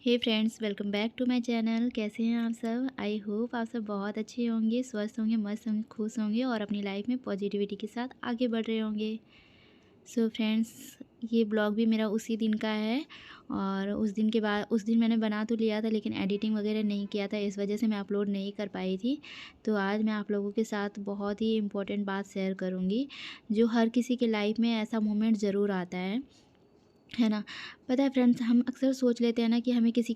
Hey friends, welcome back to my channel. कैसे हैं आप सब? आई होप आप सब बहुत अच्छे होंगे, स्वस्थ होंगे, मस्त होंगे, खुश होंगे और अपनी लाइफ में पॉजिटिविटी के साथ आगे बढ़ रहे होंगे। सो फ्रेंड्स, ये ब्लॉग भी मेरा उसी दिन का है और उस दिन मैंने बना तो लिया था लेकिन एडिटिंग वगैरह नहीं किया था, इस वजह से मैं अपलोड नहीं कर पाई थी। तो आज मैं आप लोगों के साथ बहुत ही इम्पोर्टेंट बात शेयर करूँगी, जो हर किसी के लाइफ में ऐसा मोमेंट ज़रूर आता है ना। पता है फ्रेंड्स, हम अक्सर सोच लेते हैं ना कि हमें किसी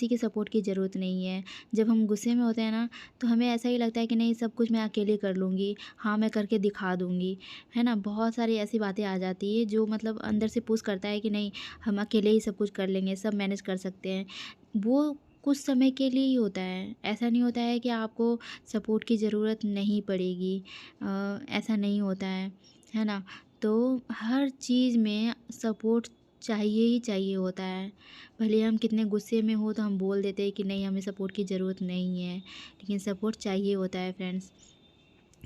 की सपोर्ट की ज़रूरत नहीं है। जब हम गुस्से में होते हैं ना, तो हमें ऐसा ही लगता है कि नहीं, सब कुछ मैं अकेले कर लूँगी, हाँ मैं करके दिखा दूँगी, है ना। बहुत सारी ऐसी बातें आ जाती है जो मतलब अंदर से पुश करता है कि नहीं, हम अकेले ही सब कुछ कर लेंगे, सब मैनेज कर सकते हैं। वो कुछ समय के लिए ही होता है, ऐसा नहीं होता है कि आपको सपोर्ट की ज़रूरत नहीं पड़ेगी। ऐसा नहीं होता है ना। तो हर चीज़ में सपोर्ट चाहिए ही चाहिए होता है। भले हम कितने गुस्से में हो तो हम बोल देते हैं कि नहीं, हमें सपोर्ट की ज़रूरत नहीं है, लेकिन सपोर्ट चाहिए होता है फ्रेंड्स,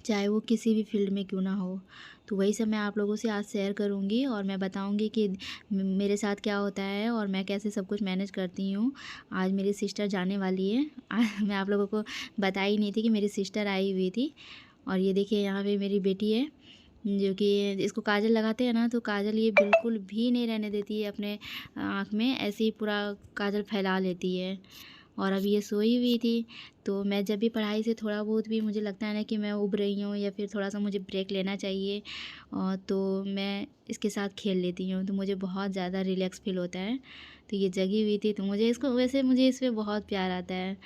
चाहे वो किसी भी फील्ड में क्यों ना हो। तो वही सब मैं आप लोगों से आज शेयर करूँगी और मैं बताऊँगी कि मेरे साथ क्या होता है और मैं कैसे सब कुछ मैनेज करती हूँ। आज मेरी सिस्टर जाने वाली है। मैं आप लोगों को बताई नहीं थी कि मेरी सिस्टर आई हुई थी। और ये देखिए, यहाँ पे मेरी बेटी है जो कि इसको काजल लगाते हैं ना, तो काजल ये बिल्कुल भी नहीं रहने देती है अपने आँख में, ऐसे ही पूरा काजल फैला लेती है। और अभी ये सोई हुई थी, तो मैं जब भी पढ़ाई से थोड़ा बहुत भी मुझे लगता है ना कि मैं ऊब रही हूँ या फिर थोड़ा-सा मुझे ब्रेक लेना चाहिए, तो मैं इसके साथ खेल लेती हूँ, तो मुझे बहुत ज़्यादा रिलैक्स फ़ील होता है। तो ये जगी हुई थी, तो मुझे इस पे बहुत प्यार आता है।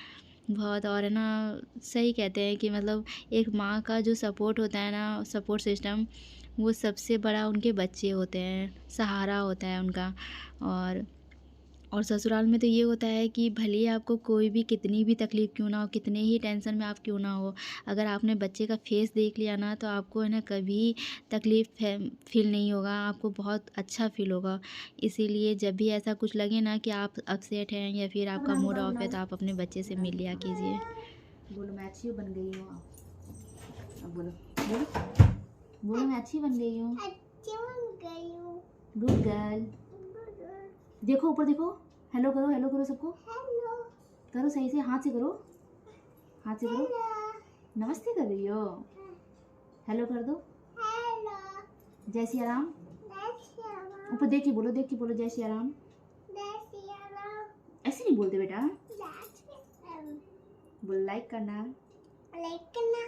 बहुत। और है ना, सही कहते हैं कि मतलब एक माँ का जो सपोर्ट होता है ना, सपोर्ट सिस्टम, वो सबसे बड़ा उनके बच्चे होते हैं, सहारा होता है उनका। और और ससुराल में तो ये होता है कि भले ही आपको कोई भी कितनी भी तकलीफ़ क्यों ना हो, कितने ही टेंशन में आप क्यों ना हो, अगर आपने बच्चे का फेस देख लिया ना, तो आपको है ना कभी तकलीफ़ है फ़ील नहीं होगा, आपको बहुत अच्छा फ़ील होगा। इसीलिए जब भी ऐसा कुछ लगे ना कि आप अपसेट हैं या फिर आपका मूड ऑफ है, तो आप अपने बच्चे से मिल लिया कीजिए। बोलो, मैं अच्छी बन गई हूँ। अब बोलो, बोलो, बोलो, मैं अच्छी बन गई हूँ। अच्छी बन गई हूँ। Good girl. देखो ऊपर देखो, हेलो करो, हेलो करो सबको। हेलो करो, सही से हाथ से करो, हाथ से करो। नमस्ते कर रही हो? हेलो कर दो। हेलो। जय सिया राम। ऊपर देख के बोलो, देख के बोलो, जय सिया राम। जय सिया राम। ऐसे नहीं बोलते बेटा, बोलो लाइक करना, लाइक करना।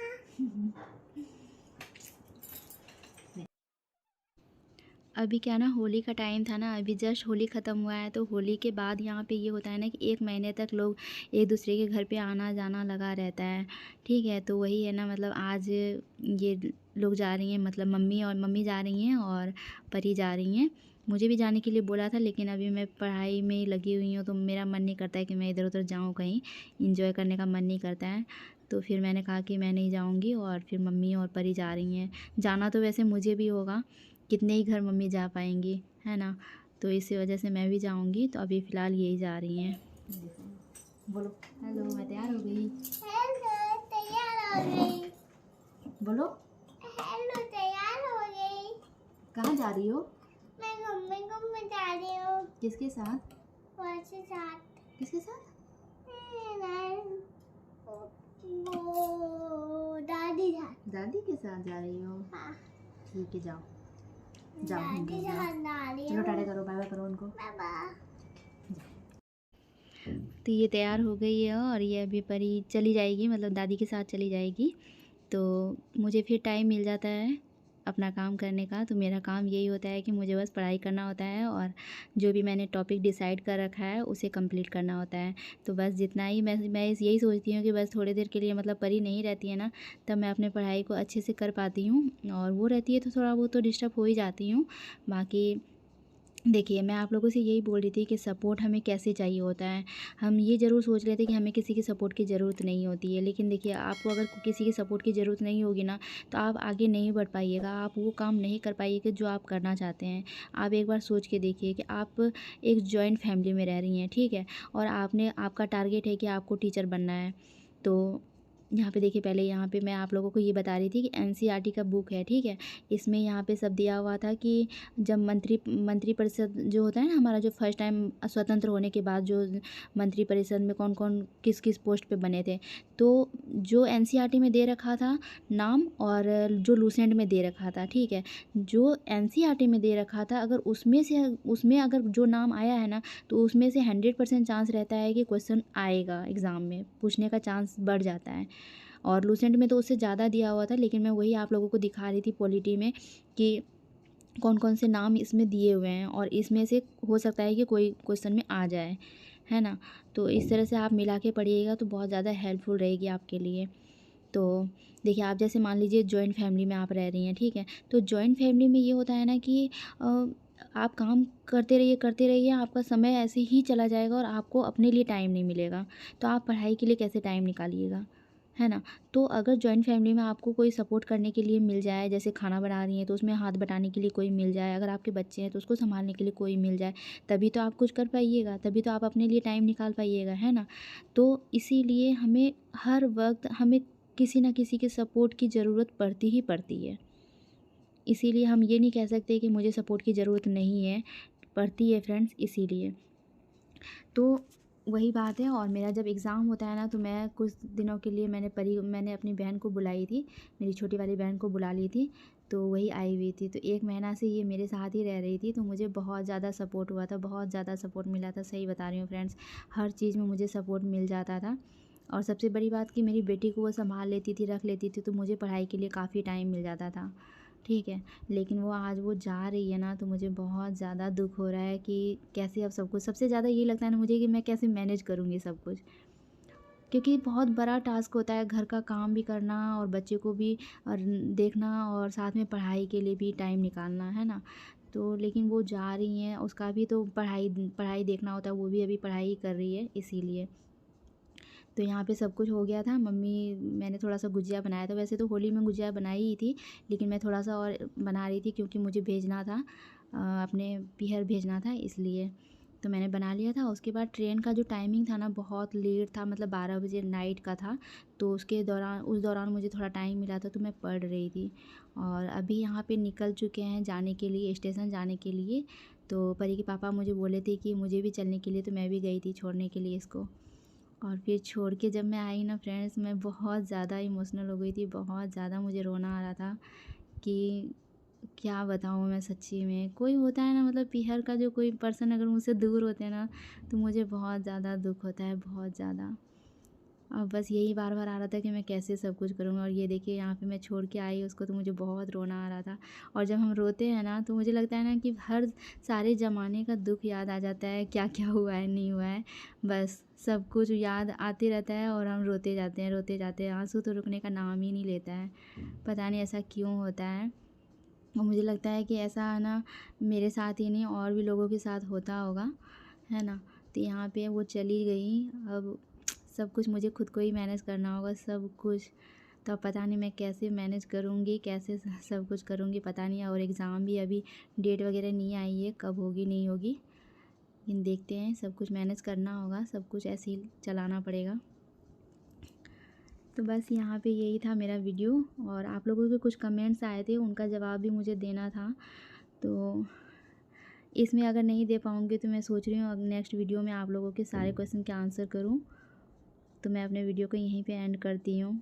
अभी क्या ना, होली का टाइम था ना, अभी जस्ट होली ख़त्म हुआ है, तो होली के बाद यहाँ पे ये होता है ना कि 1 महीने तक लोग एक दूसरे के घर पे आना जाना लगा रहता है। ठीक है, तो वही है ना, मतलब आज ये लोग जा रही हैं, मतलब मम्मी जा रही हैं और परी जा रही हैं। मुझे भी जाने के लिए बोला था, लेकिन अभी मैं पढ़ाई में ही लगी हुई हूँ, तो मेरा मन नहीं करता है कि मैं इधर-उधर जाऊँ कहीं, एन्जॉय करने का मन नहीं करता है। तो फिर मैंने कहा कि मैं नहीं जाऊँगी और फिर मम्मी और परी जा रही हैं। जाना तो वैसे मुझे भी होगा, कितने ही घर मम्मी जा पाएंगी, है ना। तो इसी वजह से मैं भी जाऊंगी, तो अभी फ़िलहाल यही जा रही हैं। बोलो हेलो, मैं तैयार हो गई। हेलो, तैयार हो गई। बोलो हेलो, तैयार हो गई। कहाँ जा रही हो? मैं मम्मी को जा रही हूँ। किसके साथ? के साथ। किसके साथ? वो दादी साथ। दादी के साथ जा रही हो? हाँ। ठीक है, जाओ जाओ, चलो टाटा करो, बाय बाय करो उनको, बाय बाय। तो ये तैयार हो गई है और ये अभी परी चली जाएगी, मतलब दादी के साथ चली जाएगी। तो मुझे फिर टाइम मिल जाता है अपना काम करने का। तो मेरा काम यही होता है कि मुझे बस पढ़ाई करना होता है और जो भी मैंने टॉपिक डिसाइड कर रखा है उसे कंप्लीट करना होता है। तो बस जितना ही मैं यही सोचती हूँ कि बस थोड़ी देर के लिए, मतलब परी नहीं रहती है ना, तब मैं अपने पढ़ाई को अच्छे से कर पाती हूँ, और वो रहती है तो थोड़ा बहुत तो डिस्टर्ब हो ही जाती हूँ। बाकी देखिए, मैं आप लोगों से यही बोल रही थी कि सपोर्ट हमें कैसे चाहिए होता है। हम ये ज़रूर सोच लेते हैं कि हमें किसी की सपोर्ट की ज़रूरत नहीं होती है, लेकिन देखिए, आपको अगर किसी की सपोर्ट की ज़रूरत नहीं होगी ना, तो आप आगे नहीं बढ़ पाइएगा, आप वो काम नहीं कर पाइएगा जो आप करना चाहते हैं। आप एक बार सोच के देखिए कि आप एक जॉइंट फैमिली में रह रही हैं, ठीक है? और आपका टारगेट है कि आपको टीचर बनना है। तो यहाँ पे देखिए, पहले यहाँ पे मैं आप लोगों को ये बता रही थी कि एनसीईआरटी का बुक है, ठीक है? इसमें यहाँ पे सब दिया हुआ था कि जब मंत्रिपरिषद जो होता है ना हमारा, जो फर्स्ट टाइम स्वतंत्र होने के बाद जो मंत्रिपरिषद में कौन-कौन किस-किस पोस्ट पे बने थे। तो जो एनसीईआरटी में दे रखा था नाम, और जो लूसेंट में दे रखा था, ठीक है? जो एनसीईआरटी में दे रखा था, अगर उसमें अगर जो नाम आया है ना, तो उसमें से 100% चांस रहता है कि क्वेश्चन आएगा, एग्ज़ाम में पूछने का चांस बढ़ जाता है। और लूसेंट में तो उससे ज़्यादा दिया हुआ था, लेकिन मैं वही आप लोगों को दिखा रही थी पॉलिटी में कि कौन-कौन से नाम इसमें दिए हुए हैं, और इसमें से हो सकता है कि कोई क्वेश्चन में आ जाए, है ना? तो इस तरह से आप मिला के पढ़िएगा तो बहुत ज़्यादा हेल्पफुल रहेगी आपके लिए। तो देखिए, आप जैसे मान लीजिए जॉइंट फैमिली में आप रह रही हैं, ठीक है? तो जॉइंट फैमिली में ये होता है ना कि आप काम करते रहिए, आपका समय ऐसे ही चला जाएगा और आपको अपने लिए टाइम नहीं मिलेगा। तो आप पढ़ाई के लिए कैसे टाइम निकालिएगा, है ना? तो अगर जॉइंट फैमिली में आपको कोई सपोर्ट करने के लिए मिल जाए, जैसे खाना बना रही हैं तो उसमें हाथ बटाने के लिए कोई मिल जाए, अगर आपके बच्चे हैं तो उसको सँभालने के लिए कोई मिल जाए, तभी तो आप कुछ कर पाइएगा, तभी तो आप अपने लिए टाइम निकाल पाइएगा, है ना? तो इसीलिए हमें हर वक़्त हमें किसी न किसी के सपोर्ट की ज़रूरत पड़ती ही पड़ती है। इसीलिए हम ये नहीं कह सकते कि मुझे सपोर्ट की ज़रूरत नहीं है, पड़ती है फ्रेंड्स, इसीलिए। तो वही बात है, और मेरा जब एग्ज़ाम होता है ना, तो मैं कुछ दिनों के लिए मैंने अपनी बहन को बुलाई थी, मेरी छोटी वाली बहन को बुला ली थी, तो वही आई हुई थी। तो 1 महीना से ये मेरे साथ ही रह रही थी, तो मुझे बहुत ज़्यादा सपोर्ट हुआ था, बहुत ज़्यादा सपोर्ट मिला था, सही बता रही हूँ फ्रेंड्स। हर चीज़ में मुझे सपोर्ट मिल जाता था, और सबसे बड़ी बात कि मेरी बेटी को वो सँभाल लेती थी, रख लेती थी, तो मुझे पढ़ाई के लिए काफ़ी टाइम मिल जाता था, ठीक है। लेकिन वो आज वो जा रही है ना, तो मुझे बहुत ज़्यादा दुःख हो रहा है कि कैसे अब सब कुछ, सबसे ज़्यादा ये लगता है ना मुझे कि मैं कैसे मैनेज करूँगी सब कुछ। क्योंकि बहुत बड़ा टास्क होता है, घर का काम भी करना और बच्चे को भी और देखना, और साथ में पढ़ाई के लिए भी टाइम निकालना, है ना? तो लेकिन वो जा रही हैं, उसका भी तो पढ़ाई पढ़ाई देखना होता है, वो भी अभी पढ़ाई कर रही है, इसीलिए। तो यहाँ पे सब कुछ हो गया था। मैंने थोड़ा-सा गुजिया बनाया था, वैसे तो होली में गुजिया बनाई ही थी, लेकिन मैं थोड़ा-सा और बना रही थी क्योंकि मुझे भेजना था, अपने पीहर भेजना था, इसलिए। तो मैंने बना लिया था। उसके बाद ट्रेन का जो टाइमिंग था ना, बहुत लेट था, मतलब 12 बजे नाइट का था, तो उस दौरान मुझे थोड़ा टाइम मिला था, तो मैं पढ़ रही थी। और अभी यहाँ पे निकल चुके हैं जाने के लिए, स्टेशन जाने के लिए। तो परी के पापा मुझे बोले थे कि मुझे भी चलने के लिए, तो मैं भी गई थी छोड़ने के लिए इसको। और फिर छोड़ के जब मैं आई ना फ्रेंड्स, मैं बहुत ज़्यादा इमोशनल हो गई थी, बहुत ज़्यादा मुझे रोना आ रहा था कि क्या बताऊँ मैं सच्ची में। कोई होता है ना, मतलब पीहर का जो कोई पर्सन अगर मुझसे दूर होते हैं ना, तो मुझे बहुत ज़्यादा दुःख होता है, बहुत ज़्यादा। अब बस यही बार-बार आ रहा था कि मैं कैसे सब कुछ करूँगी, और ये देखिए यहाँ पे मैं छोड़ के आई उसको, तो मुझे बहुत रोना आ रहा था। और जब हम रोते हैं ना, तो मुझे लगता है ना कि हर सारे ज़माने का दुःख याद आ जाता है, क्या-क्या हुआ है, नहीं हुआ है। बस सब कुछ याद आते रहता है और हम रोते जाते हैं। आँसू तो रुकने का नाम ही नहीं लेता है। पता नहीं ऐसा क्यों होता है। और मुझे लगता है कि ऐसा है ना, मेरे साथ ही नहीं और भी लोगों के साथ होता होगा, है ना? तो यहाँ पे वो चली गई, अब सब कुछ मुझे खुद को ही मैनेज करना होगा, सब कुछ। तो अब पता नहीं मैं कैसे मैनेज करूँगी, कैसे सब कुछ करूँगी, पता नहीं। और एग्ज़ाम भी अभी डेट वगैरह नहीं आई है, कब होगी नहीं होगी, लेकिन देखते हैं, सब कुछ मैनेज करना होगा, सब कुछ ऐसे ही चलाना पड़ेगा। तो बस यहाँ पे यही था मेरा वीडियो, और आप लोगों के कुछ कमेंट्स आए थे, उनका जवाब भी मुझे देना था। तो इसमें अगर नहीं दे पाऊँगी तो मैं सोच रही हूँ अब नेक्स्ट वीडियो में आप लोगों के सारे क्वेश्चन के आंसर करूँ। तो मैं अपने वीडियो को यहीं पे एंड करती हूँ।